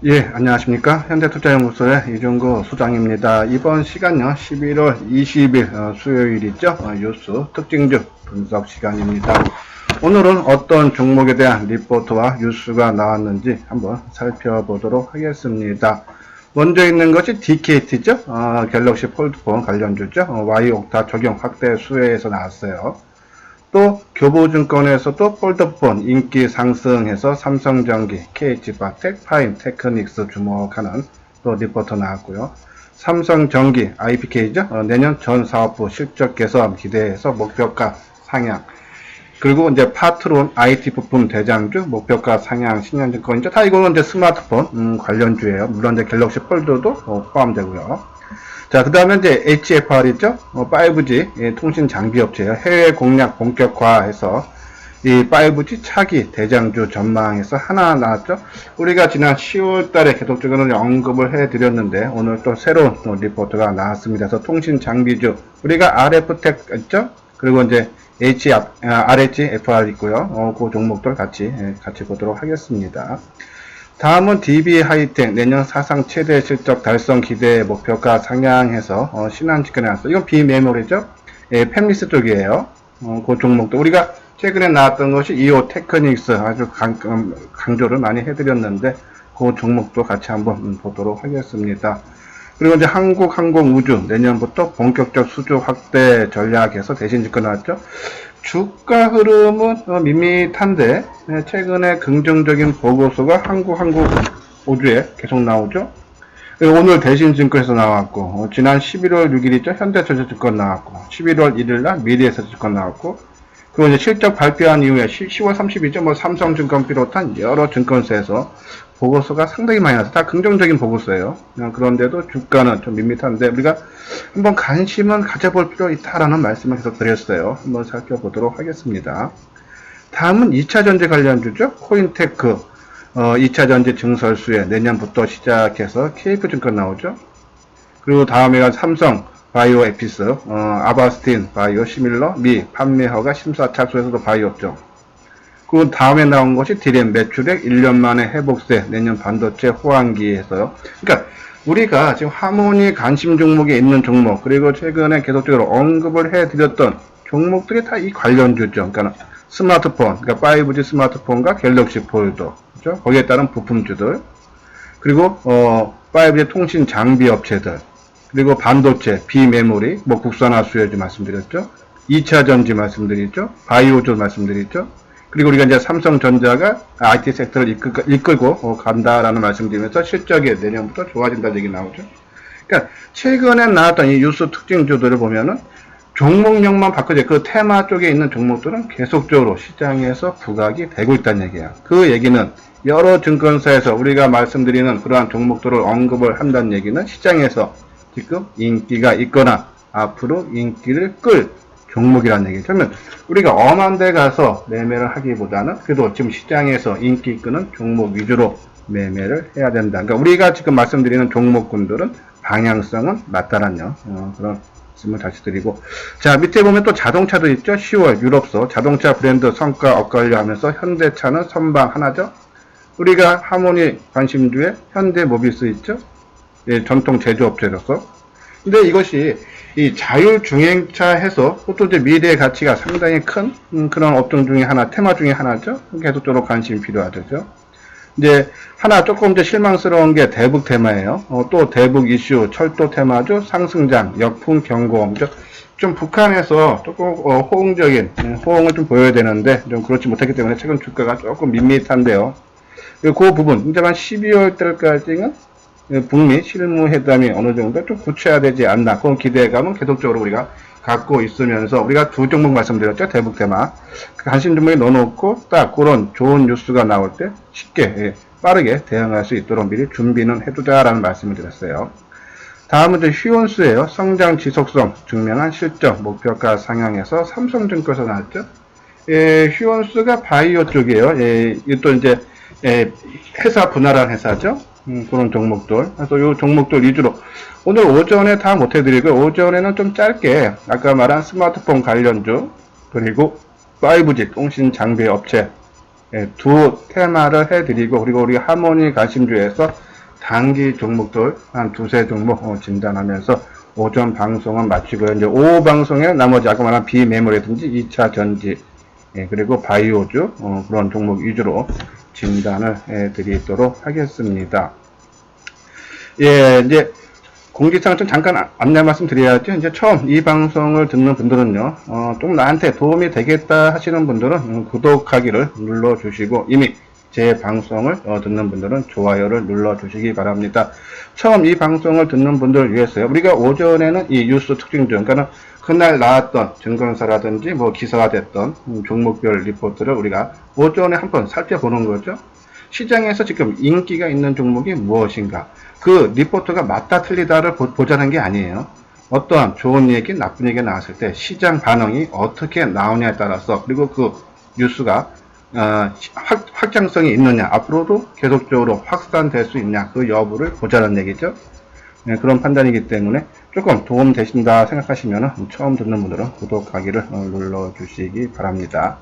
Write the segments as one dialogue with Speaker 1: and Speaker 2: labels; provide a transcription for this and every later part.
Speaker 1: 예, 안녕하십니까. 현대투자연구소의 이종구 소장입니다. 이번 시간요, 11월 20일 수요일이죠. 뉴스 특징주 분석 시간입니다. 오늘은 어떤 종목에 대한 리포트와 뉴스가 나왔는지 한번 살펴보도록 하겠습니다. 먼저 있는 것이 DKT죠. 갤럭시 폴드폰 관련주죠. Y옥타 적용 확대 수혜에서 나왔어요. 또 교보증권에서도 폴더폰 인기 상승해서 삼성전기, KH바텍, 파인테크닉스 주목하는 또 리포트 나왔고요. 삼성전기, IPK죠. 내년 전 사업부 실적 개선 기대해서 목표가 상향. 그리고 이제 파트론 IT 부품 대장주 목표가 상향 신현증권이죠. 다 이거는 이제 스마트폰 관련주예요. 물론 이제 갤럭시 폴드도 포함되고요. 자, 그 다음에 이제 HFR이죠. 5G 통신 장비 업체예요. 해외 공략 본격화해서 이 5G 차기 대장주 전망에서 하나 나왔죠. 우리가 지난 10월 달에 계속적으로 언급을 해드렸는데 오늘 또 새로운 리포트가 나왔습니다. 그래서 통신 장비주 우리가 RF텍 있죠. 그리고 이제 RHFR 있고요. 그 종목들 같이 보도록 하겠습니다. 다음은 DB하이텍 내년 사상 최대 실적 달성 기대 목표가 상향해서 신한증권에 나왔어요. 이건 비메모리죠. 팹리스 쪽이에요. 그 종목도 우리가 최근에 나왔던 것이 이오테크닉스 아주 강조를 많이 해드렸는데 그 종목도 같이 한번 보도록 하겠습니다. 그리고 이제 한국항공우주 내년부터 본격적 수주 확대 전략에서 대신 집권 나왔죠. 주가 흐름은 밋밋한데 최근에 긍정적인 보고서가 한국우주에 계속 나오죠. 오늘 대신증권에서 나왔고 지난 11월 6일이죠. 현대전자증권 나왔고 11월 1일날 미래에서증권 나왔고 그리고 이제 실적 발표한 이후에 10월 30일이죠. 삼성증권 비롯한 여러 증권사에서 보고서가 상당히 많이 나서 다 긍정적인 보고서예요. 그런데도 주가는 좀 밋밋한데 우리가 한번 관심은 가져볼 필요 있다라는 말씀을 계속 드렸어요. 한번 살펴보도록 하겠습니다. 다음은 2차전지 관련주죠. 코인테크 2차전지 증설수에 내년부터 시작해서 KF증권 나오죠. 그리고 다음에가 삼성 바이오 에피스, 아바스틴 바이오 시밀러, 판매허가 심사 착수에서도 바이오 업종. 그 다음에 나온 것이 디램 매출액 1년 만에 회복세 내년 반도체 호황기에서요. 그러니까 우리가 지금 하모니 관심 종목에 있는 종목 그리고 최근에 계속적으로 언급을 해드렸던 종목들이 다 이 관련주죠. 그러니까 스마트폰, 그러니까 5G 스마트폰과 갤럭시 폴드, 그렇죠? 거기에 따른 부품주들, 그리고 5G 통신 장비 업체들, 그리고 반도체, 비메모리, 국산화 수요주 말씀드렸죠. 2차 전지 말씀드렸죠. 바이오주 말씀드렸죠. 그리고 우리가 이제 삼성전자가 IT 섹터를 이끌고 간다라는 말씀드리면서 실적이 내년부터 좋아진다는 얘기 나오죠. 그러니까 최근에 나왔던 이 뉴스 특징주들을 보면은 종목명만 바꿔서 그 테마 쪽에 있는 종목들은 계속적으로 시장에서 부각이 되고 있다는 얘기예요. 그 얘기는 여러 증권사에서 우리가 말씀드리는 그러한 종목들을 언급을 한다는 얘기는 시장에서 지금 인기가 있거나 앞으로 인기를 끌 종목이라는 얘기죠. 그러면 우리가 엄한 데 가서 매매를 하기보다는 그래도 지금 시장에서 인기 끄는 종목 위주로 매매를 해야 된다. 그러니까 우리가 지금 말씀드리는 종목군들은 방향성은 맞다라는 그런 말씀을 다시 드리고, 자 밑에 보면 또 자동차도 있죠. 10월 유럽서 자동차 브랜드 성과 엇갈려 하면서 현대차는 선방 하나죠. 우리가 하모니 관심주에 현대모비스 있죠. 예, 전통 제조업체로서. 근데 이것이 이 자율주행차 해서 또 이제 미래의 가치가 상당히 큰 그런 업종 중에 하나, 테마 중에 하나죠. 계속적으로 관심이 필요하죠. 이제 하나 조금 이제 실망스러운 게 대북 테마예요. 또 대북 이슈, 철도 테마죠. 상승장, 역풍 경고음죠. 좀 북한에서 조금 호응적인 호응을 좀 보여야 되는데 좀 그렇지 못했기 때문에 최근 주가가 조금 밋밋한데요. 그 부분 이제 한 12월 달까지는 북미 실무회담이 어느 정도 좀 구체화되지 않나 그런 기대감은 계속적으로 우리가 갖고 있으면서 우리가 두 종목 말씀드렸죠. 대북 테마 관심 종목에 넣어놓고 딱 그런 좋은 뉴스가 나올 때 쉽게 빠르게 대응할 수 있도록 미리 준비는 해두자라는 말씀을 드렸어요. 다음은 이제 휴원수예요. 성장 지속성 증명한 실적 목표가 상향해서 삼성증권에서 나왔죠. 휴원수가 바이오 쪽이에요. 또 이제 회사 분할한 회사죠. 그런 종목들. 그래서 이 종목들 위주로 오늘 오전에 다 못해드리고 오전에는 좀 짧게 아까 말한 스마트폰 관련주 그리고 5G 통신 장비 업체 두 테마를 해드리고 그리고 우리 하모니 관심주에서 단기 종목들 한 두세 종목 진단하면서 오전 방송은 마치고요. 이제 오후 방송에 나머지 아까 말한 비메모리든지 2차 전지, 그리고 바이오주, 그런 종목 위주로 진단을 해 드리도록 하겠습니다. 예, 이제 공지사항 좀 잠깐 안내 말씀 드려야죠. 이제 처음 이 방송을 듣는 분들은요, 좀 나한테 도움이 되겠다 하시는 분들은 구독하기를 눌러주시고, 이미 제 방송을 듣는 분들은 좋아요를 눌러주시기 바랍니다. 처음 이 방송을 듣는 분들을 위해서요, 우리가 오전에는 이 뉴스 특징주, 그러니까 그날 나왔던 증권사라든지 뭐 기사가 됐던 종목별 리포트를 우리가 오전에 한번 살펴보는 거죠. 시장에서 지금 인기가 있는 종목이 무엇인가, 그 리포트가 맞다 틀리다를 보자는 게 아니에요. 어떠한 좋은 얘기, 나쁜 얘기가 나왔을 때 시장 반응이 어떻게 나오냐에 따라서, 그리고 그 뉴스가 확장성이 있느냐, 앞으로도 계속적으로 확산될 수 있냐, 그 여부를 보자는 얘기죠. 네, 그런 판단이기 때문에 조금 도움 되신다 생각하시면 처음 듣는 분들은 구독하기를 눌러주시기 바랍니다.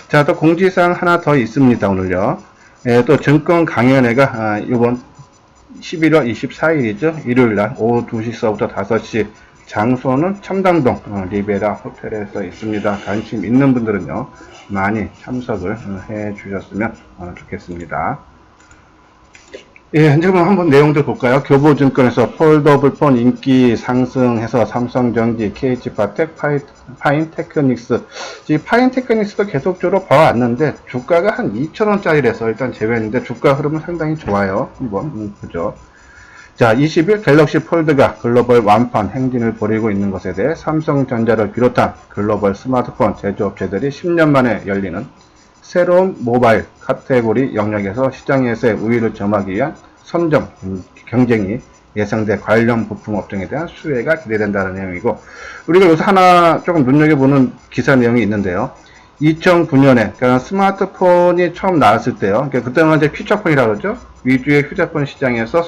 Speaker 1: 자, 또 공지사항 하나 더 있습니다. 오늘요. 또 증권 강연회가 이번 11월 24일이죠. 일요일날 오후 2시서부터 5시, 장소는 첨당동 리베라 호텔에서 있습니다. 관심 있는 분들은요, 많이 참석을 해 주셨으면 좋겠습니다. 예, 이제 그럼 한번 내용들 볼까요? 교보증권에서 폴더블폰 인기 상승해서 삼성전기, KH바텍, 파인테크닉스. 이 파인테크닉스도 계속적으로 봐왔는데 주가가 한 2,000원짜리라서 일단 제외했는데 주가 흐름은 상당히 좋아요. 한번 보죠. 자, 20일 갤럭시 폴드가 글로벌 완판 행진을 벌이고 있는 것에 대해 삼성전자를 비롯한 글로벌 스마트폰 제조업체들이 10년 만에 열리는 새로운 모바일 카테고리 영역에서 시장에서의 우위를 점하기 위한 선점 경쟁이 예상돼 관련 부품 업종에 대한 수혜가 기대된다는 내용이고, 우리가 여기서 하나 조금 눈여겨보는 기사 내용이 있는데요. 2009년에 그러니까 스마트폰이 처음 나왔을 때요. 그러니까 그때는 이제 퓨처폰이라고 그러죠. 위주의 휴대폰 시장에서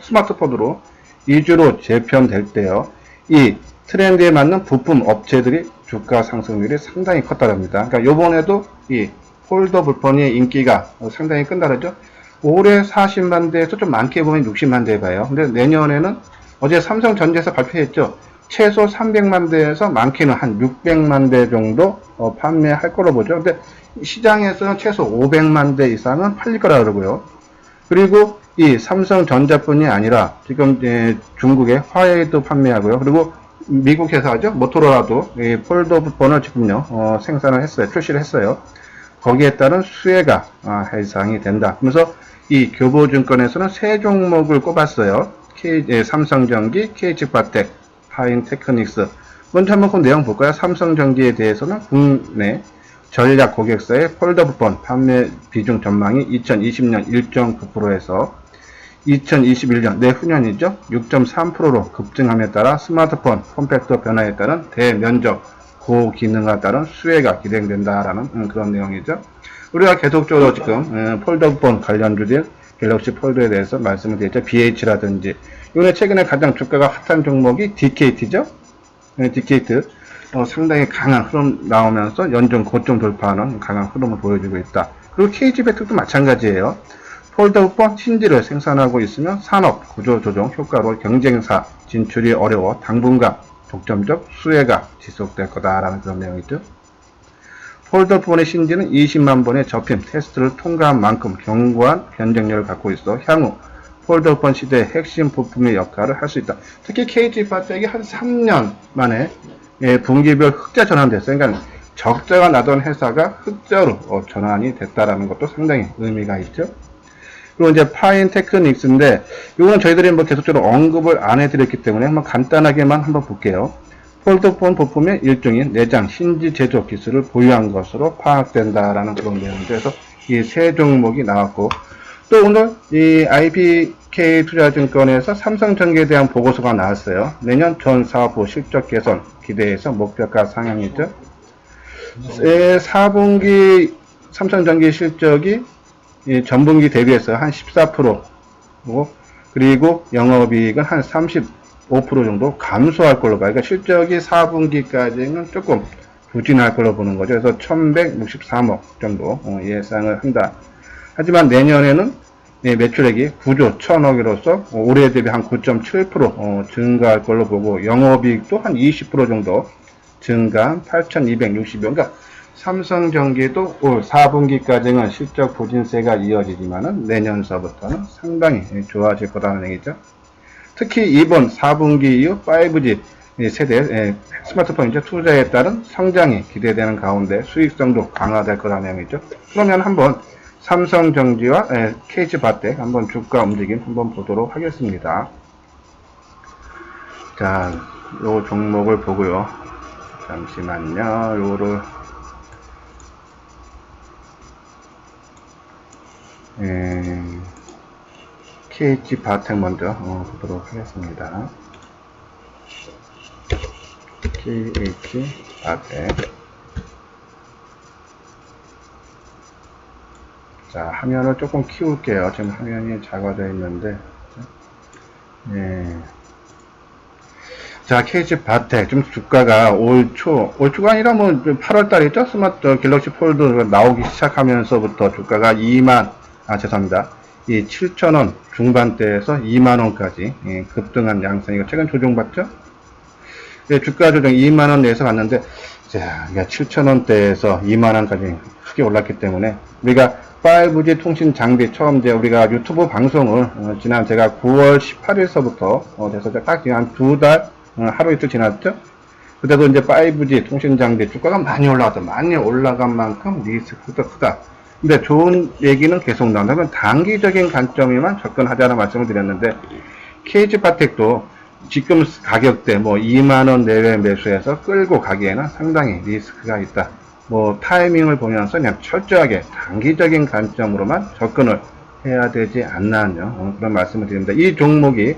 Speaker 1: 스마트폰으로 위주로 재편될 때요. 이 트렌드에 맞는 부품 업체들이 주가 상승률이 상당히 컸다랍니다. 그러니까 요번에도 이 폴더블폰의 인기가 상당히 끈다르죠. 올해 40만 대에서 좀 많게 보면 60만 대 봐요. 근데 내년에는 어제 삼성전자에서 발표했죠. 최소 300만 대에서 많게는 한 600만 대 정도 판매할 거로 보죠. 근데 시장에서는 최소 500만 대 이상은 팔릴 거라 그러고요. 그리고 이 삼성전자뿐이 아니라 지금 중국의 화웨이도 판매하고요. 그리고 미국 회사죠. 모토로라도 이 폴더블폰을 지금요 생산을 했어요. 출시를 했어요. 거기에 따른 수혜가 해상이 된다. 그래서 이 교보증권에서는 세 종목을 꼽았어요. 삼성전기, KH바텍, 파인테크닉스. 먼저 한번 그 내용 볼까요? 삼성전기에 대해서는 국내 전략 고객사의 폴더블폰 판매 비중 전망이 2020년 1.9%에서 2021년 내후년이죠. 6.3%로 급증함에 따라 스마트폰 폼팩터 변화에 따른 대면적 고기능에 따른 수혜가 기대된다라는 그런 내용이죠. 우리가 계속적으로 지금 폴더폰 관련주들 갤럭시 폴더에 대해서 말씀을 드렸죠. BH라든지 이번에 최근에 가장 주가가 핫한 종목이 DKT죠. DKT 상당히 강한 흐름 나오면서 연중 고점 돌파하는 강한 흐름을 보여주고 있다. 그리고 KG배터도 마찬가지예요. 폴더폰 신지를 생산하고 있으면 산업 구조 조정 효과로 경쟁사 진출이 어려워 당분간 독점적 수혜가 지속될 거다라는 그런 내용이죠. 폴더폰의 신지는 20만 번의 접힘 테스트를 통과한 만큼 견고한 변쟁력을 갖고 있어 향후 폴더폰 시대의 핵심 부품의 역할을 할 수 있다. 특히 KG바텍이 한 3년 만에 분기별 흑자 전환됐어요. 그러니까 적자가 나던 회사가 흑자로 전환이 됐다라는 것도 상당히 의미가 있죠. 그리고 이제 파인테크닉스인데 이건 저희들이 뭐 계속적으로 언급을 안 해드렸기 때문에 한번 간단하게만 한번 볼게요. 폴더폰 부품의 일종인 내장 신지 제조 기술을 보유한 것으로 파악된다라는 그런 내용이죠. 그래서 이 세 종목이 나왔고, 또 오늘 이 IBK 투자증권에서 삼성전기에 대한 보고서가 나왔어요. 내년 전 사업부 실적 개선 기대해서 목표가 상향이죠. 4분기 삼성전기 실적이 전분기 대비해서 한 14%고, 그리고 영업이익은 한 35% 정도 감소할 걸로 봐요. 그러니까 실적이 4분기까지는 조금 부진할 걸로 보는 거죠. 그래서 1163억 정도 예상을 한다. 하지만 내년에는 매출액이 9조 1000억으로서 올해 대비 한 9.7% 증가할 걸로 보고 영업이익도 한 20% 정도 증가한 8,260억. 그러니까 삼성전기도 올 4분기까지는 실적 부진세가 이어지지만은 내년서부터는 상당히 좋아질 거라는 얘기죠. 특히 이번 4분기 이후 5G 세대 스마트폰 투자에 따른 성장이 기대되는 가운데 수익성도 강화될 거라는 얘기죠. 그러면 한번 삼성전기와 KG바텍 한번 주가 움직임 한번 보도록 하겠습니다. 자, 요 종목을 보고요. 잠시만요. 요거를 KG바텍 먼저 보도록 하겠습니다. KG바텍. 자, 화면을 조금 키울게요. 지금 화면이 작아져 있는데. 자, KG바텍. 좀 주가가 올 초가 아니라 뭐 8월 달이죠? 스마트 갤럭시 폴드 나오기 시작하면서부터 주가가 죄송합니다. 이 7,000원 중반대에서 2만원까지 급등한 양상이고, 최근 조정받죠? 주가 조정 2만원 내에서 갔는데, 자, 7,000원대에서 2만원까지 크게 올랐기 때문에, 우리가 5G 통신 장비 처음 우리가 유튜브 방송을 지난 제가 9월 18일서부터 돼서 딱 한 2달 하루 이틀 지났죠. 그때도 이제 5G 통신 장비 주가가 많이 올라갔다. 많이 올라간 만큼 리스크도 크다. 근데 좋은 얘기는 계속 나온다면 단기적인 관점에만 접근하자는 말씀을 드렸는데, KG바텍도 지금 가격대 2만원 내외 매수해서 끌고 가기에는 상당히 리스크가 있다. 타이밍을 보면서 그냥 철저하게 단기적인 관점으로만 접근을 해야 되지 않나요? 그런 말씀을 드립니다. 이 종목이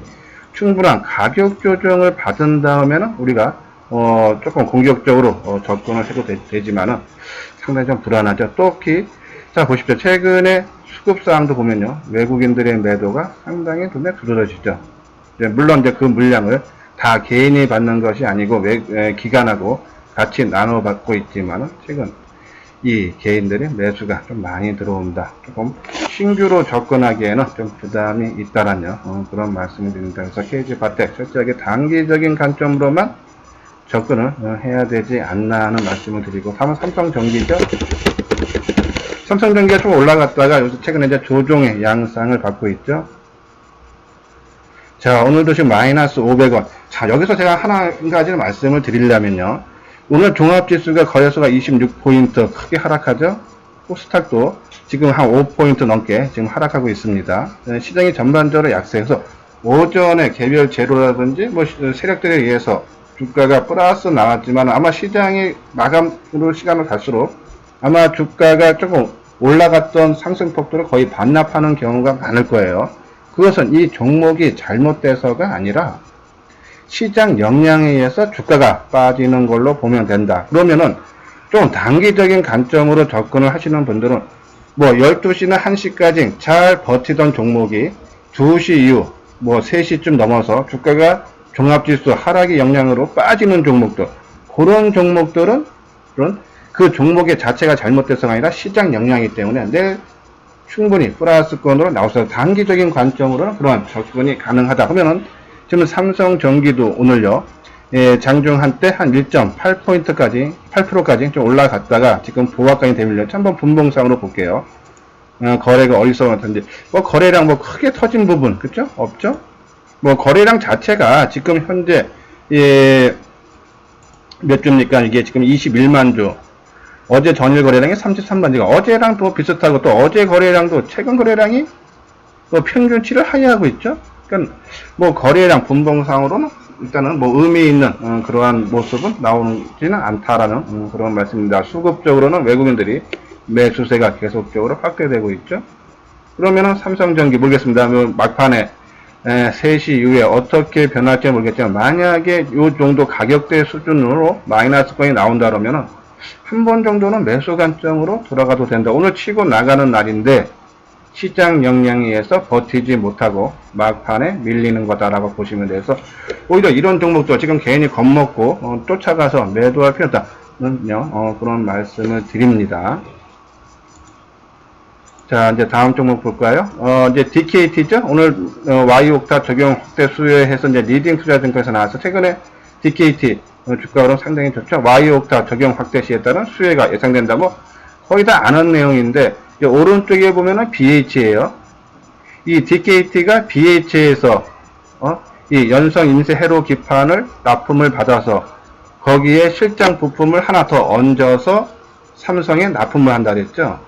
Speaker 1: 충분한 가격 조정을 받은 다음에는 우리가 조금 공격적으로 접근을 해도 되지만은 상당히 좀 불안하죠. 특히 자 보십시오. 최근에 수급사항도 보면요, 외국인들의 매도가 상당히 눈에 두드러지죠. 물론 이제 그 물량을 다 개인이 받는 것이 아니고 기관하고 같이 나눠 받고 있지만은 최근 이 개인들의 매수가 좀 많이 들어온다. 조금 신규로 접근하기에는 좀 부담이 있다라는 그런 말씀을 드립니다. 그래서 KG바텍 철저하게 단기적인 관점으로만 접근을 해야 되지 않나 하는 말씀을 드리고, 다음은 삼성전기죠. 삼성전기가 좀 올라갔다가 요새 최근에 이제 조정의 양상을 받고 있죠. 자, 오늘도 지금 마이너스 500원. 자, 여기서 제가 한 가지를 말씀을 드리려면요, 오늘 종합지수가 거래소가 26포인트 크게 하락하죠. 코스닥도 지금 한 5포인트 넘게 지금 하락하고 있습니다. 시장이 전반적으로 약세해서 오전에 개별 재료라든지 세력들에 의해서 주가가 플러스 나왔지만, 아마 시장이 마감으로 시간을 갈수록 아마 주가가 조금 올라갔던 상승폭도를 거의 반납하는 경우가 많을 거예요. 그것은 이 종목이 잘못돼서가 아니라 시장 영향에 의해서 주가가 빠지는 걸로 보면 된다. 그러면은 좀 단기적인 관점으로 접근을 하시는 분들은 12시나 1시까지 잘 버티던 종목이 2시 이후 3시쯤 넘어서 주가가 종합지수 하락의 영향으로 빠지는 종목들, 그런 종목들은 그 종목의 자체가 잘못돼서가 아니라 시장 영향이기 때문에 내일 충분히 플러스권으로 나와서 단기적인 관점으로는 그러한 접근이 가능하다. 그러면은 지금 삼성전기도 오늘요, 장중 한때 한 1.8포인트까지, 8%까지 좀 올라갔다가 지금 보합권이 되밀렸죠. 한번 분봉상으로 볼게요. 거래가 어디서 같은지, 거래량 크게 터진 부분, 그쵸? 없죠? 거래량 자체가 지금 현재, 몇 주입니까? 이게 지금 21만 주. 어제 전일 거래량이 33만 주가 어제랑 또 비슷하고, 또 어제 거래량도 최근 거래량이 평균치를 하회하고 있죠? 그러니까 거래량 분봉상으로는 일단은 의미 있는 그러한 모습은 나오지는 않다라는 그런 말씀입니다. 수급적으로는 외국인들이 매수세가 계속적으로 확대되고 있죠. 그러면은 삼성전기 모르겠습니다. 막판에 3시 이후에 어떻게 변할지 모르겠지만, 만약에 이 정도 가격대 수준으로 마이너스권이 나온다 그러면은 한 번 정도는 매수 관점으로 들어가도 된다. 오늘 치고 나가는 날인데 시장 영향에 의해서 버티지 못하고 막판에 밀리는 거다라고 보시면 돼서, 오히려 이런 종목도 지금 개인이 겁먹고 쫓아가서 매도할 필요 없다는요, 그런 말씀을 드립니다. 자, 이제 다음 종목 볼까요? 이제 DKT죠? 오늘, Y옥타 적용 확대 수요해서 이제 리딩 투자증권에서 나와서 최근에 DKT 주가 흐름 상당히 좋죠? Y옥타 적용 확대 시에 따른 수요가 예상된다고 거의 다 아는 내용인데, 오른쪽에 보면은 BH예요. 이 DKT가 BH에서, 이 연성 인쇄 회로 기판을 납품을 받아서 거기에 실장 부품을 하나 더 얹어서 삼성에 납품을 한다 그랬죠?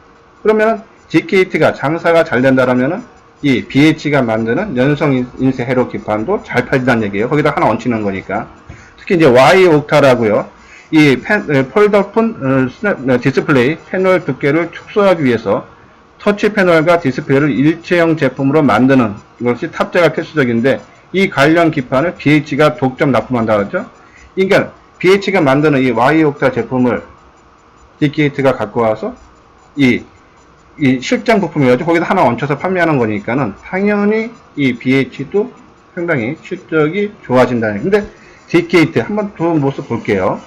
Speaker 1: 그러면은 DKT가 장사가 잘 된다라면은 이 BH가 만드는 연성 인쇄 회로 기판도 잘 팔린다는 얘기예요. 거기다 하나 얹히는 거니까. 특히 이제 Y옥타라고요. 이 폴더폰 디스플레이 패널 두께를 축소하기 위해서 터치 패널과 디스플레이를 일체형 제품으로 만드는 것이 탑재가 필수적인데, 이 관련 기판을 BH가 독점 납품한다 그러죠. 그러니까 BH가 만드는 이 Y옥타 제품을 DKT가 갖고 와서 이 실장 부품이었죠. 거기다 하나 얹혀서 판매하는 거니까는 당연히 이 BH도 상당히 실적이 좋아진다는. 근데 DKT 한번 두 모습 볼게요.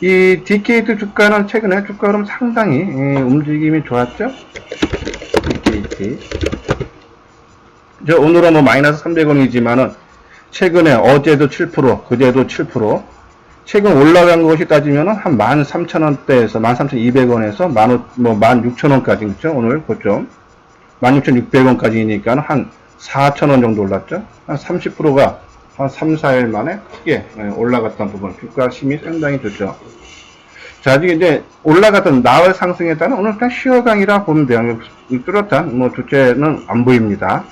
Speaker 1: 이 DKT 주가는 최근에 주가 흐름 상당히 움직임이 좋았죠. DKT. 오늘은 뭐 마이너스 300원이지만은 최근에 어제도 7%, 그제도 7%. 최근 올라간 것이 따지면은 한 13,000원대에서 13,200원에서 16,000원까지, 그죠? 오늘 고점 16,600원까지니까 한 4,000원 정도 올랐죠? 한 30%가 한 3, 4일 만에 크게 올라갔던 부분, 주가 힘이 상당히 좋죠. 자, 아직 이제 올라갔던 나흘 상승에 따른 오늘 그냥 쉬어강이라 보면 돼요. 뚜렷한 뭐 주체는 안 보입니다.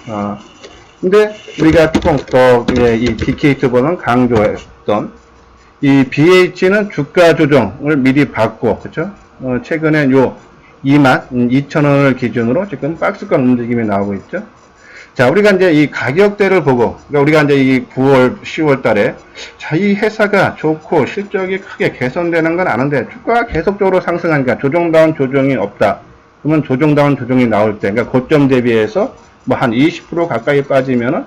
Speaker 1: 근데 우리가 조금 더 이 DKT보다는 강조했던 이 BH는 주가 조정을 미리 받고, 그쵸? 최근에 요 22,000원을 기준으로 지금 박스권 움직임이 나오고 있죠. 자, 우리가 이제 이 가격대를 보고, 그러니까 우리가 이제 이 9월, 10월 달에, 자, 이 회사가 좋고 실적이 크게 개선되는 건 아는데, 주가가 계속적으로 상승하니까 조정다운 조정이 없다. 그러면 조정다운 조정이 나올 때, 그러니까 고점 대비해서 뭐 한 20% 가까이 빠지면은,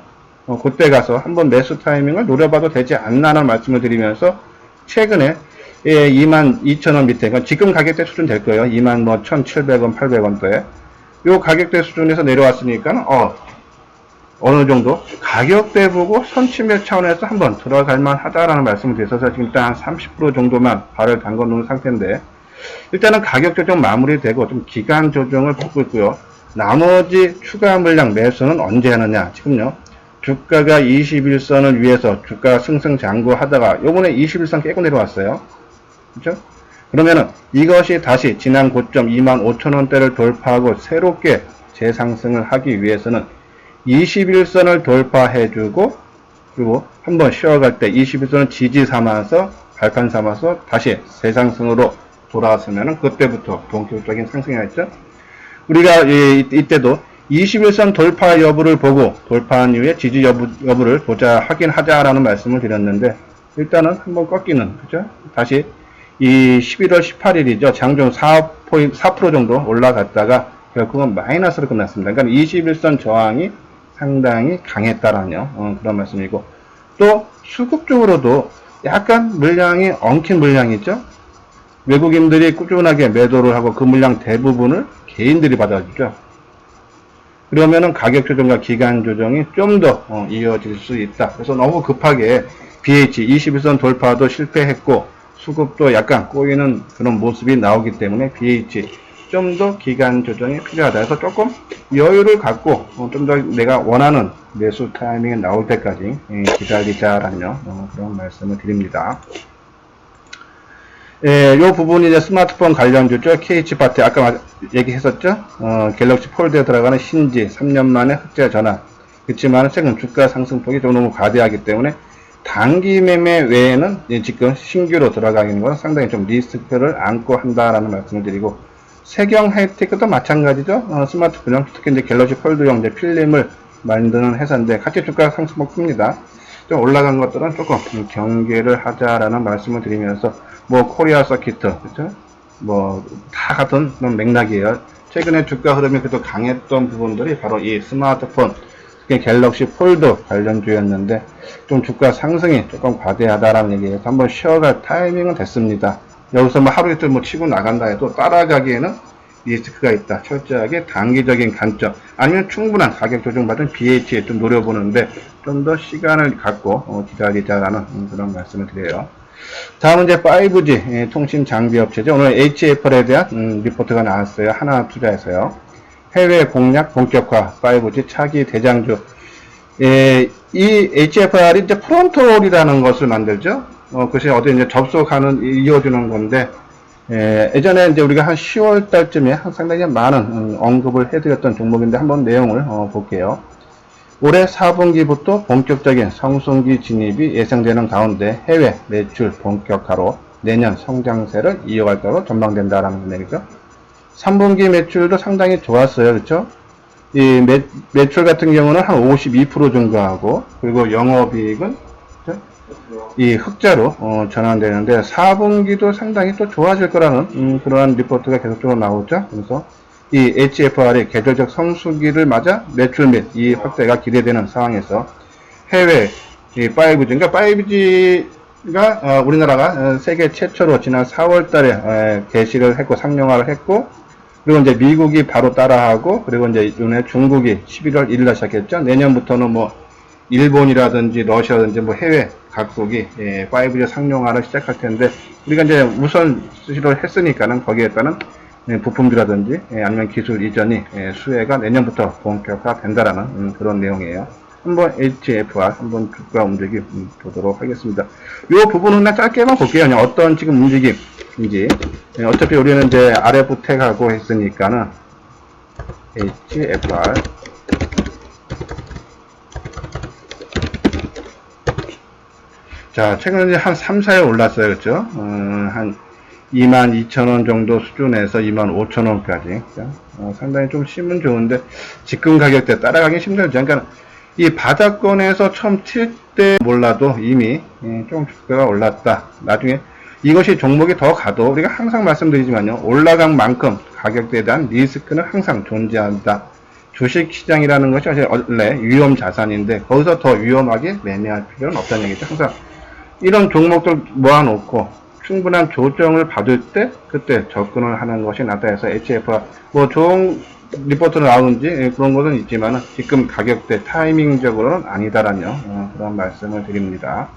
Speaker 1: 그때 가서 한번 매수 타이밍을 노려봐도 되지 않나라는 말씀을 드리면서, 최근에 22,000원 밑에, 그러니까 지금 가격대 수준 될 거예요. 21,700원, 800원대에. 요 가격대 수준에서 내려왔으니까, 어느 정도 가격대 보고 선침해 차원에서 한번 들어갈만 하다라는 말씀을 드려서 지금 일단 한 30% 정도만 발을 담궈 놓은 상태인데, 일단은 가격 조정 마무리되고 좀 기간 조정을 받고 있고요. 나머지 추가 물량 매수는 언제 하느냐. 지금요, 주가가 21선을 위해서 주가 승승장구 하다가 요번에 21선 깨고 내려왔어요. 그렇죠? 그러면은 이것이 다시 지난 고점 25,000원대를 돌파하고 새롭게 재상승을 하기 위해서는 21선을 돌파해주고, 그리고 한번 쉬어갈 때 21선을 지지 삼아서 발판 삼아서 다시 재상승으로 돌아왔으면 그때부터 본격적인 상승이었죠. 우리가 이때도 21선 돌파 여부를 보고 돌파한 이후에 지지 여부를 보자, 확인하자라는 말씀을 드렸는데, 일단은 한번 꺾이는, 그죠? 다시 이 11월 18일이죠. 장중 4% 정도 올라갔다가 결국은 마이너스로 끝났습니다. 그러니까 21선 저항이 상당히 강했다라는 그런 말씀이고, 또 수급 쪽으로도 약간 물량이 엉킨 물량이죠. 외국인들이 꾸준하게 매도를 하고 그 물량 대부분을 개인들이 받아주죠. 그러면은 가격 조정과 기간 조정이 좀 더 이어질 수 있다. 그래서 너무 급하게 BH 21선 돌파도 실패했고 수급도 약간 꼬이는 그런 모습이 나오기 때문에 BH 좀 더 기간 조정이 필요하다 해서 조금 여유를 갖고 좀 더 내가 원하는 매수 타이밍이 나올 때까지 기다리자라는 그런 말씀을 드립니다. 요 부분이 이제 스마트폰 관련주죠. KH바트 아까 얘기했었죠. 갤럭시 폴드에 들어가는 신지 3년 만에 흑자 전환. 그렇지만 최근 주가 상승폭이 좀 너무 과대하기 때문에 단기 매매 외에는 지금 신규로 들어가는 건 상당히 좀 리스크를 안고 한다라는 말씀을 드리고, 세경 하이테크도 마찬가지죠. 스마트폰형, 특히 이제 갤럭시 폴드형 이제 필름을 만드는 회사인데 같이 주가 상승폭 큽니다. 좀 올라간 것들은 조금 경계를 하자라는 말씀을 드리면서, 뭐 코리아 서키트, 그렇죠? 뭐 다 같은 그런 맥락이에요. 최근에 주가 흐름이 그래도 강했던 부분들이 바로 이 스마트폰, 특히 갤럭시 폴드 관련주였는데 좀 주가 상승이 조금 과대하다라는 얘기에서 한번 쉬어갈 타이밍은 됐습니다. 여기서 뭐 하루 이틀 뭐 치고 나간다 해도 따라가기에는 리스크가 있다. 철저하게 단기적인 관점 아니면 충분한 가격 조정받은 BH에 좀 노려보는데 좀 더 시간을 갖고 기다리자라는 그런 말씀을 드려요. 다음은 이제 5G 통신 장비 업체죠. 오늘 HFR에 대한 리포트가 나왔어요. 하나투자에서요. 해외 공략 본격화 5G 차기 대장주. 이 HFR이 이제 프론트롤이라는 것을 만들죠. 그것이 어디 이제 접속하는 이어주는 건데 예전에 이제 우리가 한 10월 달쯤에 상당히 많은 언급을 해드렸던 종목인데 한번 내용을 볼게요. 올해 4분기부터 본격적인 성수기 진입이 예상되는 가운데 해외 매출 본격화로 내년 성장세를 이어갈 것으로 전망된다라는 얘기죠. 3분기 매출도 상당히 좋았어요. 그렇죠? 이 매출 같은 경우는 한 52% 증가하고 그리고 영업이익은 이 흑자로 전환되는데 4분기도 상당히 또 좋아질 거라는 그러한 리포트가 계속적으로 나오죠. 그래서 이 HFR의 계절적 성수기를 맞아 매출 및 이 확대가 기대되는 상황에서 해외 이 5G, 그러니까 5G가 우리나라가 세계 최초로 지난 4월 달에 개시를 했고 상용화를 했고 그리고 이제 미국이 바로 따라하고 그리고 이제 이번에 중국이 11월 1일 날 시작했죠. 내년부터는 뭐 일본이라든지 러시아라든지 뭐 해외 각국이 5G 상용화를 시작할 텐데 우리가 이제 우선 수시를 했으니까는 거기에 따른 부품주라든지 아니면 기술 이전이 수혜가 내년부터 본격화 된다라는 그런 내용이에요. 한번 HFR 한번 주가 움직임 보도록 하겠습니다. 이 부분은 그냥 짧게만 볼게요. 그냥 어떤 지금 움직임인지. 어차피 우리는 이제 RF 택하고 했으니까는 HFR 자, 최근에 한 3, 4일 올랐어요. 그렇죠? 한 22,000원 정도 수준에서 25,000원까지. 상당히 좀 힘은 좋은데, 지금 가격대 따라가기 힘들죠. 그러니까, 이 바닥권에서 처음 칠 때 몰라도 이미 좀 주가가 올랐다. 나중에 이것이 종목이 더 가도, 우리가 항상 말씀드리지만요. 올라간 만큼 가격대에 대한 리스크는 항상 존재한다. 주식시장이라는 것이 원래 위험 자산인데, 거기서 더 위험하게 매매할 필요는 없다는 얘기죠. 항상 이런 종목들 모아놓고, 충분한 조정을 받을 때 그때 접근을 하는 것이 낫다 해서 HFR 뭐 좋은 리포트는 나오는지 그런 것은 있지만 지금 가격대 타이밍적으로는 아니다라는 그런 말씀을 드립니다.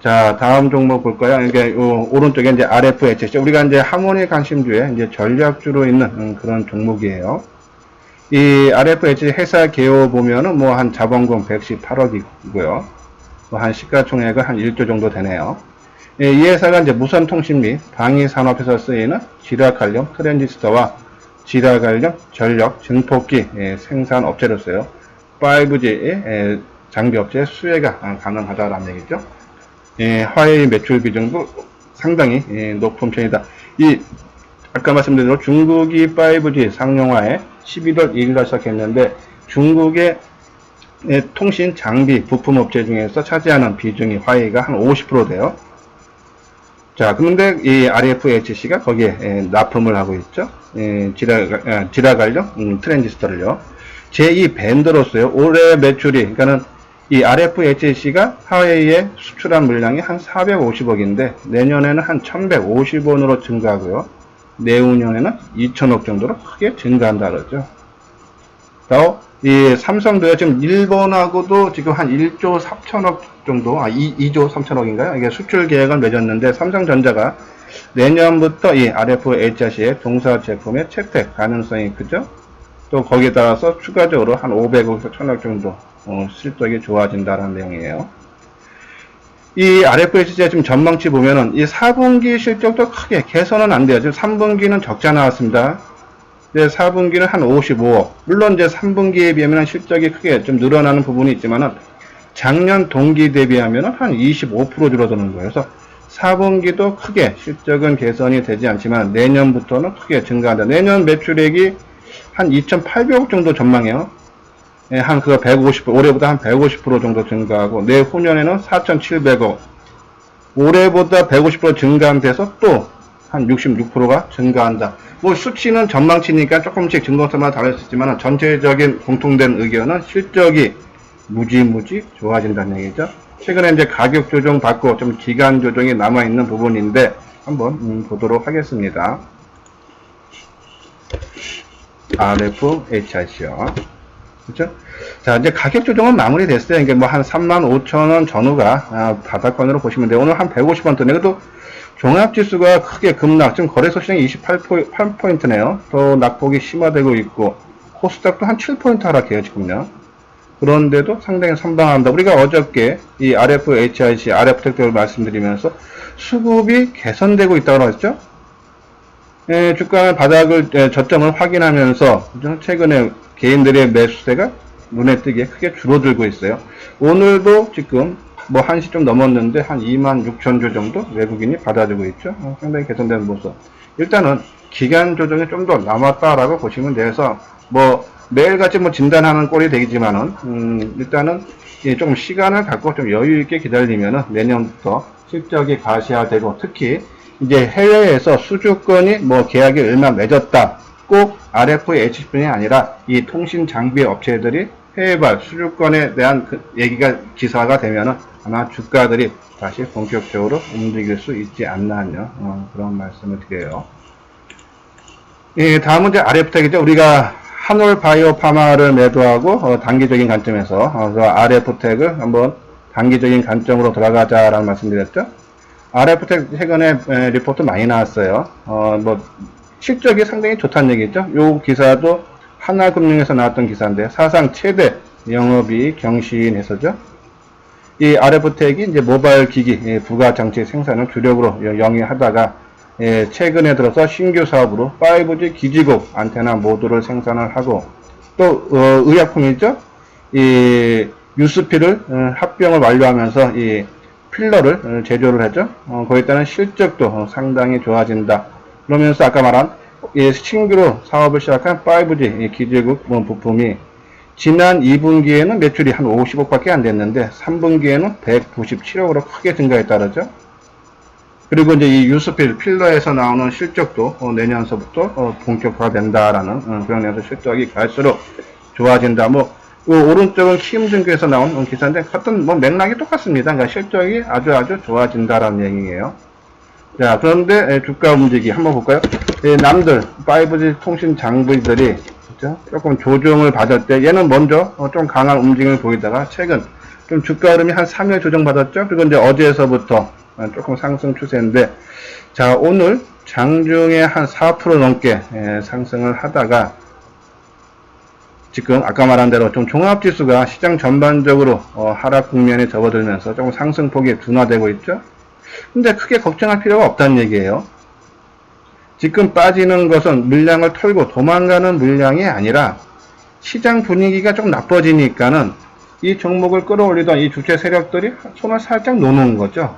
Speaker 1: 자, 다음 종목 볼까요? 이게 오른쪽에 이제 RFHC 우리가 이제 하모니 관심주에 이제 전략주로 있는 그런 종목이에요. 이 RFHC 회사 개요 보면은 뭐 한 자본금 118억이고요. 뭐 한 시가총액은 한 1조 정도 되네요. 이 회사가 이제 무선 통신 및 방위 산업에서 쓰이는 지라 관련 트랜지스터와 지라 관련 전력 증폭기 생산 업체로서요. 5G 장비 업체 수혜가 가능하다라는 얘기죠. 화웨이 매출 비중도 상당히 높은 편이다. 아까 말씀드린 대로 중국이 5G 상용화에 11월 1일 날 시작했는데 중국의 통신 장비 부품 업체 중에서 차지하는 비중이 화웨이가 한 50% 돼요. 자, 그런데 이 RFHC가 거기에 납품을 하고 있죠. 지라 관련 트랜지스터를요. 제2 밴더로서요. 올해 매출이, 그러니까는 이 RFHC가 화웨이에 수출한 물량이 한 450억인데 내년에는 한 1150원으로 증가하고요. 내후년에는 2000억 정도로 크게 증가한다 그러죠. 또 이 삼성도요. 지금 일본하고도 지금 한 1조 3천억 정도, 2조 3천억인가요? 이게 수출 계획을 맺었는데 삼성전자가 내년부터 이 RFHC의 종사 제품의 채택 가능성이 크죠. 또 거기에 따라서 추가적으로 한 500억에서 1000억 정도 실적이 좋아진다는 내용이에요. 이 RFHC의 지금 전망치 보면은 이 4분기 실적도 크게 개선은 안 돼요. 지금 3분기는 적자 나왔습니다. 4분기는 한 55억. 물론 이제 3분기에 비하면 실적이 크게 좀 늘어나는 부분이 있지만은 작년 동기 대비하면 한 25% 줄어드는 거예요. 그래서 4분기도 크게 실적은 개선이 되지 않지만 내년부터는 크게 증가한다. 내년 매출액이 한 2,800억 정도 전망해요. 한 그거 150%, 올해보다 한 150% 정도 증가하고 내후년에는 4,700억. 올해보다 150% 증가돼서 또 한 66%가 증가한다. 뭐 수치는 전망치니까 조금씩 증거서마다 다를 수 있지만 전체적인 공통된 의견은 실적이 무지무지 좋아진다는 얘기죠. 최근에 이제 가격 조정 받고 좀 기간 조정이 남아있는 부분인데 한번 보도록 하겠습니다. RFHIC요. 그렇죠? 자, 이제 가격 조정은 마무리됐어요. 이게 뭐 한 35,000원 전후가 바닥권으로 보시면 돼요. 오늘 한 150원 뜨네. 그래도 종합지수가 크게 급락. 지금 거래소 시장이 28포인트네요. 또 낙폭이 심화되고 있고 코스닥도 한 7포인트 하락해요, 지금요. 그런데도 상당히 선방합니다. 우리가 어저께 이 RFHIC, RF텍을 말씀드리면서 수급이 개선되고 있다고 했죠? 예, 주가 바닥을, 저점을 확인하면서 최근에 개인들의 매수세가 눈에 띄게 크게 줄어들고 있어요. 오늘도 지금 뭐 1시 좀 넘었는데 한 26,000주 정도 외국인이 받아주고 있죠. 상당히 개선된 모습. 일단은 기간 조정이 좀 더 남았다라고 보시면 돼서 뭐 매일같이 뭐 진단하는 꼴이 되겠지만은 일단은 좀 시간을 갖고 좀 여유 있게 기다리면은 내년부터 실적이 가시화되고 특히 이제 해외에서 수주권이 뭐 계약이 얼마 맺었다. 꼭 RFH뿐이 아니라 이 통신 장비 업체들이 해외발 수주권에 대한 그 얘기가 기사가 되면은 아마 주가들이 다시 본격적으로 움직일 수 있지 않나 하는 그런 말씀을 드려요. 예, 다음은 이제 RF텍이죠. 우리가 한올바이오파마를 매도하고 단기적인 관점에서 그 RF텍을 한번 단기적인 관점으로 돌아가자라는 말씀드렸죠. RF텍 최근에 리포트 많이 나왔어요. 뭐 실적이 상당히 좋다는 얘기죠. 요 기사도 하나금융에서 나왔던 기사인데 사상 최대 영업이익 경신에서죠. 이 RF텍이 이제 모바일 기기 부가 장치 생산을 주력으로 영위하다가 최근에 들어서 신규 사업으로 5G 기지국 안테나 모듈을 생산을 하고 또 의약품이죠. 이 유스피를 합병을 완료하면서 이 필러를 제조를 하죠. 거기에 따른 실적도 상당히 좋아진다. 그러면서 아까 말한 신규로 사업을 시작한 5G 기지국 부품이 지난 2분기에는 매출이 한 50억밖에 안 됐는데 3분기에는 197억으로 크게 증가했다 그러죠. 그리고 이제 이 유스필 필러에서 나오는 실적도 내년서부터 본격화된다라는 그런 내용에서 실적이 갈수록 좋아진다. 뭐 오른쪽은 키움증권에서 나온 기사인데 같은 뭐 맥락이 똑같습니다. 그러니까 실적이 아주 좋아진다라는 얘기예요. 자, 그런데 주가 움직이 한번 볼까요? 남들 5G 통신 장비들이 그렇죠? 조금 조정을 받을 때 얘는 먼저 좀 강한 움직임을 보이다가 최근 좀 주가 흐름이 한 3일 조정받았죠. 그리고 이제 어제서부터 조금 상승 추세인데 자, 오늘 장중에 한 4% 넘게 상승을 하다가 지금 아까 말한 대로 좀 종합지수가 시장 전반적으로 하락 국면에 접어들면서 조금 상승폭이 둔화되고 있죠. 근데 크게 걱정할 필요가 없다는 얘기예요. 지금 빠지는 것은 물량을 털고 도망가는 물량이 아니라 시장 분위기가 좀 나빠지니까는 이 종목을 끌어올리던 이 주체 세력들이 손을 살짝 놓는 거죠.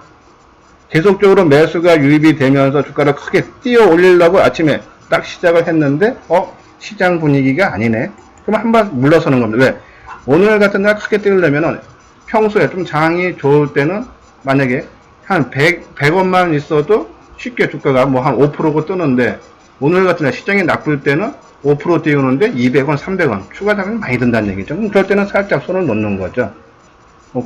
Speaker 1: 계속적으로 매수가 유입이 되면서 주가를 크게 띄어 올리려고 아침에 딱 시작을 했는데 시장 분위기가 아니네. 그럼 한번 물러서는 겁니다. 왜? 오늘 같은 날 크게 뛰려면은 평소에 좀 장이 좋을 때는 만약에 한 100원만 있어도 쉽게 주가가 뭐 한 5%고 뜨는데 오늘 같은 날 시장이 나쁠 때는 5% 띄우는데 200원, 300원 추가 자금이 많이 든다는 얘기죠. 그럼 그럴 때는 살짝 손을 놓는 거죠.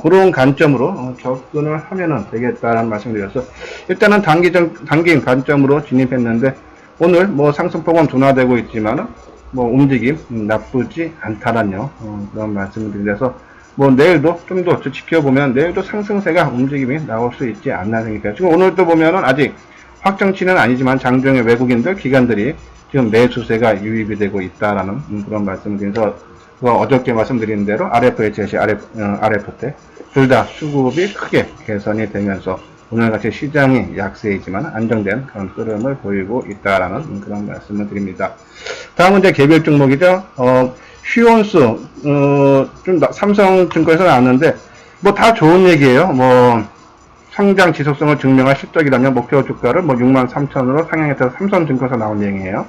Speaker 1: 그런 관점으로 접근을 하면은 되겠다라는 말씀드려서 일단은 단기 관점으로 진입했는데 오늘 뭐 상승폭은 둔화되고 있지만은 뭐 움직임 나쁘지 않다라는 그런 말씀을 드려서 뭐 내일도 좀 더 지켜보면 내일도 상승세가 움직임이 나올 수 있지 않나 생각해요. 지금 오늘도 보면은 아직 확정치는 아니지만 장중에 외국인들 기관들이 지금 매수세가 유입이 되고 있다라는 그런 말씀을 드려서 어저께 말씀드린 대로 RFHC, RF텍 둘 다 수급이 크게 개선이 되면서 오늘같이 시장이 약세이지만 안정된 그런 흐름을 보이고 있다라는 그런 말씀을 드립니다. 다음은 이제 개별 종목이죠. 휴원수 좀 삼성증권에서 나왔는데 뭐 다 좋은 얘기예요. 뭐 성장 지속성을 증명할 실적이라면 목표 주가를 뭐 63,000으로 상향해서 삼성증권에서 나온 얘기예요.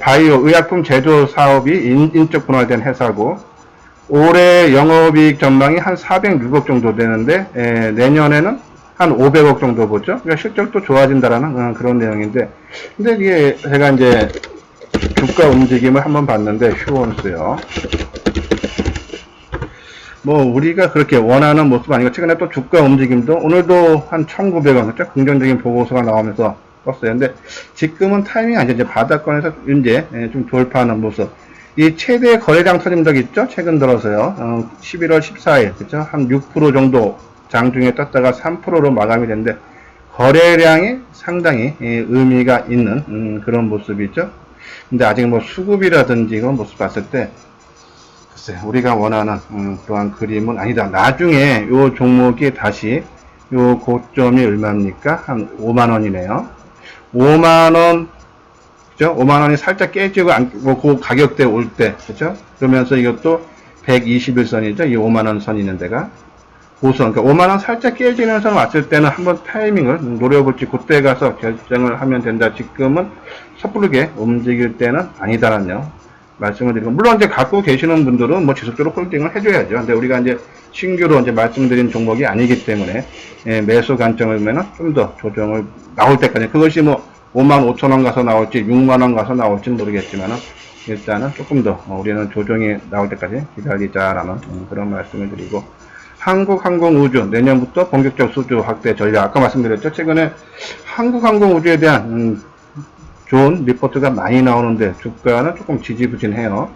Speaker 1: 바이오 의약품 제조 사업이 인적 분할된 회사고 올해 영업이익 전망이 한 406억 정도 되는데 내년에는 한 500억 정도 보죠. 그러니까 실적도 좋아진다라는 그런 내용인데 근데 이게 제가 이제 주가 움직임을 한번 봤는데 휴원수요. 뭐 우리가 그렇게 원하는 모습 아니고 최근에 또 주가 움직임도 오늘도 한 1,900원 그렇죠? 긍정적인 보고서가 나오면서 떴어요. 근데 지금은 타이밍이 아니죠. 이제 바닥권에서 이제 좀 돌파하는 모습. 이 최대 거래량 터진 적 있죠? 최근 들어서요. 11월 14일, 그죠? 한 6% 정도 장중에 떴다가 3%로 마감이 됐는데, 거래량이 상당히 의미가 있는 그런 모습이죠. 근데 아직 뭐 수급이라든지 그런 모습 봤을 때, 글쎄, 우리가 원하는 그러한 그림은 아니다. 나중에 요 종목이 다시 요 고점이 얼마입니까? 한 5만원이네요. 5만원, 그죠? 5만원이 살짝 깨지고, 뭐, 그 가격대 올 때, 그죠? 그러면서 이것도 121선이죠? 이 5만원 선 있는 데가. 고선, 그러니까 5만원 살짝 깨지는 선 왔을 때는 한번 타이밍을 노려볼지, 그때 가서 결정을 하면 된다. 지금은 섣부르게 움직일 때는 아니다라는 말씀을 드리고, 물론 이제 갖고 계시는 분들은 뭐 지속적으로 홀딩을 해줘야죠. 근데 우리가 이제 신규로 이제 말씀드린 종목이 아니기 때문에, 매수 관점을 보면은 좀 더 조정을 나올 때까지, 그것이 뭐 5만 5천 원 가서 나올지 6만 원 가서 나올지는 모르겠지만은, 일단은 조금 더 우리는 조정이 나올 때까지 기다리자라는 그런 말씀을 드리고, 한국항공우주 내년부터 본격적 수주 확대 전략, 아까 말씀드렸죠. 최근에 한국항공우주에 대한 좋은 리포트가 많이 나오는데 주가는 조금 지지부진해요.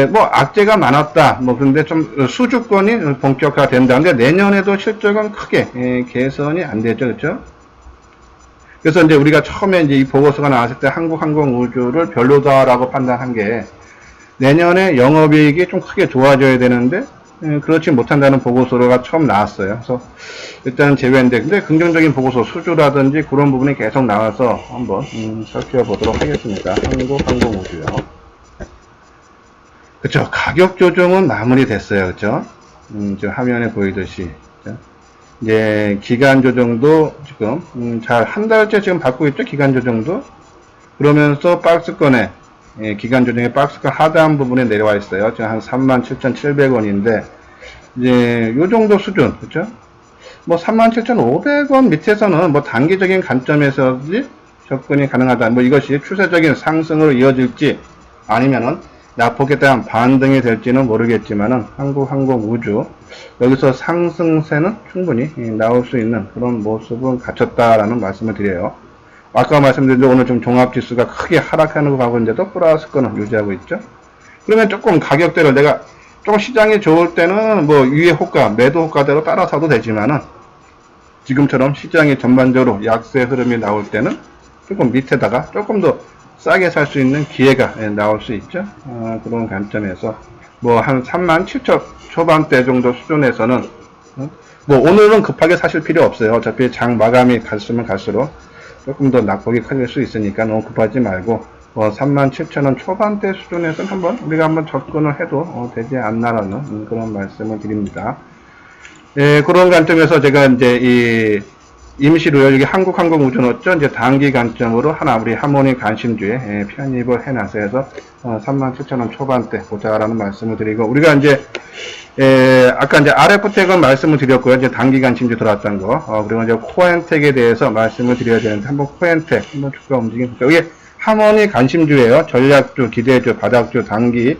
Speaker 1: 뭐 악재가 많았다. 뭐 근데 좀 수주권이 본격화된다는데 내년에도 실적은 크게 개선이 안 되죠, 그렇죠? 그래서 이제 우리가 처음에 이제 이 보고서가 나왔을 때 한국항공우주를 별로다라고 판단한 게 내년에 영업이익이 좀 크게 좋아져야 되는데 그렇지 못한다는 보고서가 처음 나왔어요. 그래서 일단 제외인데, 근데 긍정적인 보고서, 수주라든지 그런 부분이 계속 나와서 한번 살펴보도록 하겠습니다. 한국항공우주요. 그쵸. 가격 조정은 마무리됐어요. 그쵸. 지금 화면에 보이듯이. 그쵸? 이제 기간 조정도 지금 잘 한 달째 지금 받고 있죠. 기간 조정도. 그러면서 박스권에 기간 조정의 박스권 하단 부분에 내려와 있어요. 지금 한 37,700원인데, 이제, 요 정도 수준, 그쵸? 뭐, 37,500원 밑에서는 뭐, 단기적인 관점에서 접근이 가능하다. 뭐, 이것이 추세적인 상승으로 이어질지, 아니면은, 낙폭에 대한 반등이 될지는 모르겠지만은, 한국항공우주, 여기서 상승세는 충분히 나올 수 있는 그런 모습은 갖췄다라는 말씀을 드려요. 아까 말씀드린 대로 오늘 좀 종합지수가 크게 하락하는 거 가고 있는데도 플러스권을 유지하고 있죠. 그러면 조금 가격대를 내가 좀 시장이 좋을 때는 뭐 위에 호가, 매도 호가대로 따라 사도 되지만은 지금처럼 시장이 전반적으로 약세 흐름이 나올 때는 조금 밑에다가 조금 더 싸게 살 수 있는 기회가 나올 수 있죠. 그런 관점에서 뭐 한 37,000 초반대 정도 수준에서는 뭐 오늘은 급하게 사실 필요 없어요. 어차피 장 마감이 갔으면 갈수록 조금 더 낙폭이 커질 수 있으니까 너무 급하지 말고 37,000원 초반대 수준에서는 우리가 한번 접근을 해도 되지 않나라는 그런 말씀을 드립니다. 그런 관점에서 제가 이제 이 임시로 여기 한국항공우주 넣었죠. 이제 단기 관점으로 하나 우리 하모니 관심주에 편입을 해놔서 해서 37,000원 초반대 보자라는 말씀을 드리고, 우리가 이제 아까 이제 RF텍은 말씀을 드렸고요. 이제 단기 관심주 들어왔던 거. 그리고 이제 코엔텍에 대해서 말씀을 드려야 되는데, 한번 코엔텍, 한번 주가 움직임. 여기 하모니 관심주예요. 전략주, 기대주, 바닥주, 단기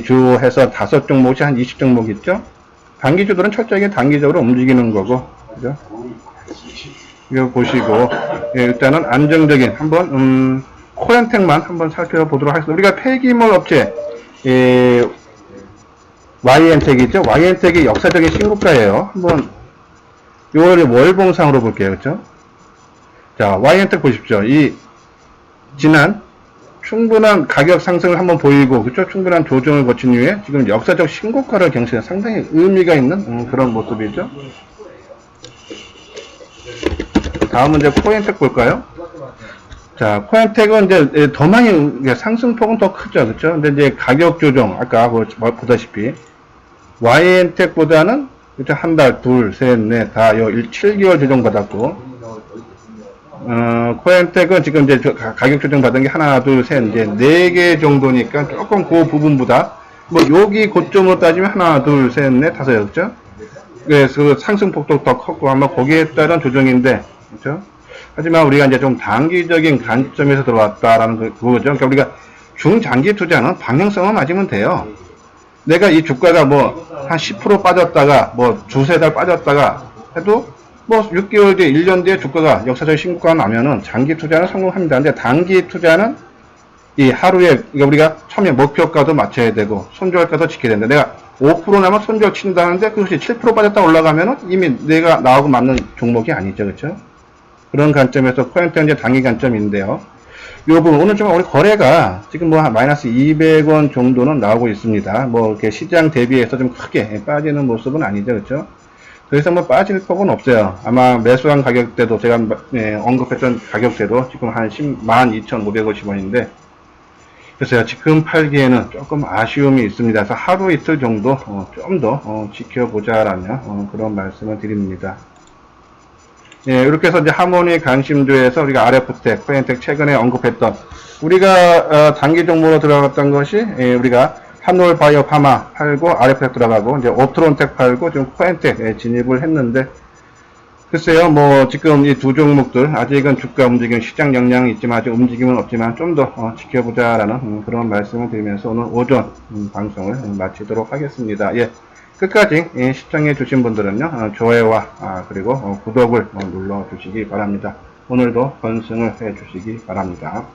Speaker 1: 주 해서 5종목이 한 20종목 있죠. 단기주들은 철저하게 단기적으로 움직이는 거고, 그죠? 이거 보시고, 일단은 안정적인 한번 코엔텍만 한번 살펴보도록 하겠습니다. 우리가 폐기물 업체 YN텍이죠. YN텍이 역사적인 신고가예요. 한번 요거를 월봉상으로 볼게요. 그렇죠? 자, YN텍 보십시오. 이 지난 충분한 가격 상승을 한번 보이고, 그렇죠? 충분한 조정을 거친 이후에 지금 역사적 신고가를 경신해 상당히 의미가 있는 그런 모습이죠. 다음은 이제 코엔텍 볼까요? 자, 코엔텍은 이제 더 많이 상승폭은 더 크죠, 그렇죠? 근데 이제 가격 조정 아까 보다시피 YN텍보다는 한 달, 둘, 셋, 넷, 다 7개월 조정 받았고, 코엔텍은 지금 이제 가격 조정 받은 게 하나, 둘, 셋, 이제 4개 정도니까 조금 그 부분보다 뭐 여기 고점으로 따지면 하나, 둘, 셋, 넷, 다섯, 그렇죠? 그래서 그 상승폭도 더 컸고 아마 거기에 따른 조정인데, 그렇죠? 하지만 우리가 이제 좀 단기적인 관점에서 들어왔다라는 그거죠. 그러니까 우리가 중장기 투자는 방향성만 맞으면 돼요. 내가 이 주가가 뭐 한 10% 빠졌다가 뭐 두세 달 빠졌다가 해도 뭐 6개월 뒤에 1년 뒤에 주가가 역사적 신고가 나면은 장기 투자는 성공합니다. 근데 단기 투자는 이 하루에 우리가 처음에 목표가도 맞춰야 되고 손절가도 지켜야 된다. 내가 5% 나면 손절 친다는데 그것이 7% 빠졌다 올라가면은 이미 내가 나하고 맞는 종목이 아니죠. 그렇죠? 그런 관점에서 코인트 현재 단기 관점인데요. 요 부분 오늘 좀 우리 거래가 지금 뭐 마이너스 200원 정도는 나오고 있습니다. 뭐 이렇게 시장 대비해서 좀 크게 빠지는 모습은 아니죠. 그렇죠? 더 이상 뭐 빠질 폭은 없어요. 아마 매수한 가격대도 제가 언급했던 가격대도 지금 한 12,550원인데 글쎄요, 지금 팔기에는 조금 아쉬움이 있습니다. 그래서 하루 이틀 정도 좀 더 지켜보자라는 그런 말씀을 드립니다. 예, 이렇게 해서 이제 하모니 강심주에서 우리가 RF텍, 코엔텍 최근에 언급했던 우리가 단기 종목으로 들어갔던 것이 우리가 한올 바이오 파마 팔고 RF텍 들어가고 이제 오트론텍 팔고 지금 코엔텍 진입을 했는데 글쎄요, 뭐 지금 이 두 종목들 아직은 주가 움직임, 시장 영향이 있지만 아직 움직임은 없지만 좀 더 지켜보자라는 그런 말씀을 드리면서 오늘 오전 방송을 마치도록 하겠습니다. 예. 끝까지 시청해 주신 분들은요 좋아요와 그리고 구독을 눌러 주시기 바랍니다. 오늘도 건승을 해 주시기 바랍니다.